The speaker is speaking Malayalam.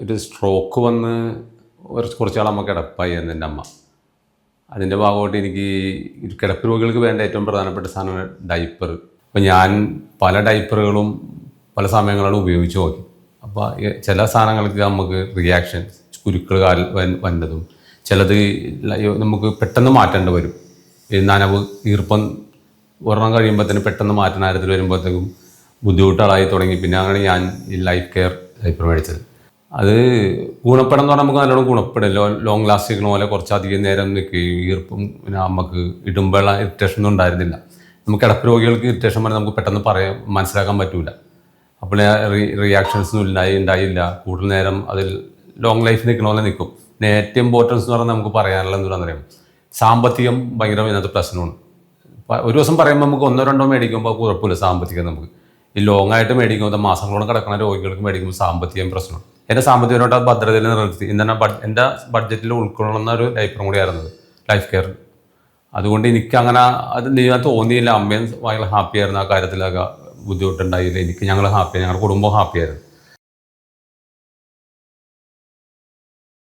ഒരു സ്ട്രോക്ക് വന്ന് കുറച്ച് നാൾ അമ്മ കിടപ്പായിരുന്നു എൻ്റെ അമ്മ. അതിൻ്റെ ഭാഗമായിട്ട് എനിക്ക് കിടപ്പ് രോഗികൾക്ക് വേണ്ട ഏറ്റവും പ്രധാനപ്പെട്ട സാധനമാണ് ഡൈപ്പർ. അപ്പോൾ ഞാൻ പല ഡൈപ്പറുകളും പല സമയങ്ങളിലും ഉപയോഗിച്ച് നോക്കി. അപ്പോൾ ചില സാധനങ്ങൾക്ക് നമുക്ക് റിയാക്ഷൻ, കുരുക്കൾ വന്നതും ചിലത് നമുക്ക് പെട്ടെന്ന് മാറ്റേണ്ടി വരും. നനവ്, ഈർപ്പം ഒരെണ്ണം കഴിയുമ്പോഴത്തേന് പെട്ടെന്ന് മാറ്റുന്ന കാര്യത്തിൽ വരുമ്പോഴത്തേക്കും ബുദ്ധിമുട്ടുകളായി തുടങ്ങി. പിന്നെ അങ്ങനെ ഞാൻ ഈ ലൈഫ് കെയർ ഡൈപ്പർ മേടിച്ചത്. അത് ഗുണപ്പെടാന്ന് പറഞ്ഞാൽ നമുക്ക് നല്ലോണം ഗുണപ്പെടില്ല. ലോങ് ലാസ്റ്റ് ചെയ്യുന്ന പോലെ കുറച്ചധികം നേരം നിൽക്കുകയും ഈർപ്പം പിന്നെ നമുക്ക് ഇടുമ്പോഴുള്ള ഇറിറ്റേഷൻ ഒന്നും ഉണ്ടായിരുന്നില്ല. നമുക്ക് കിടപ്പ് രോഗികൾക്ക് ഇറിറ്റേഷൻ പറഞ്ഞാൽ നമുക്ക് പെട്ടെന്ന് മനസ്സിലാക്കാൻ പറ്റൂല. അപ്പോൾ റിയാക്ഷൻസ് ഒന്നും ഉണ്ടായില്ല. കൂടുതൽ നേരം അതിൽ ലോങ് ലൈഫ് നിൽക്കണ പോലെ നിൽക്കും. പിന്നെ ഏറ്റവും ഇമ്പോർട്ടൻസ് എന്ന് പറഞ്ഞാൽ നമുക്ക് പറയാനുള്ള എന്താണെന്ന് അറിയാം, സാമ്പത്തികം ഭയങ്കര ഇതിനകത്ത് പ്രശ്നമാണ്. ഒരു ദിവസം പറയുമ്പോൾ നമുക്ക് 1-2 മേടിക്കുമ്പോൾ കുഴപ്പമില്ല സാമ്പത്തികം. നമുക്ക് ഈ ലോങ് ആയിട്ട് മേടിക്കുമ്പോൾ മാസങ്ങളോളം കിടക്കുന്ന രോഗികൾക്ക് മേടിക്കുമ്പോൾ സാമ്പത്തികം പ്രശ്നമാണ്. എൻ്റെ സാമ്പത്തികമായിട്ട് ഭദ്രതയിൽ നിർത്തി ഇന്നെ എൻ്റെ ബഡ്ജറ്റിൽ ഉൾക്കൊള്ളുന്ന ഒരു ഡൈപ്പറും കൂടി ആയിരുന്നത് ലൈഫ് കെയർ. അതുകൊണ്ട് എനിക്കങ്ങനെ അത് ഞാൻ തോന്നിയില്ല. അമ്മയും ഭയങ്കര ഹാപ്പി ആയിരുന്നു. ആ കാര്യത്തിലൊക്കെ ബുദ്ധിമുട്ടുണ്ടായില്ല. ഞങ്ങൾ ഹാപ്പിയായി, ഞങ്ങളുടെ കുടുംബം ഹാപ്പിയായിരുന്നു.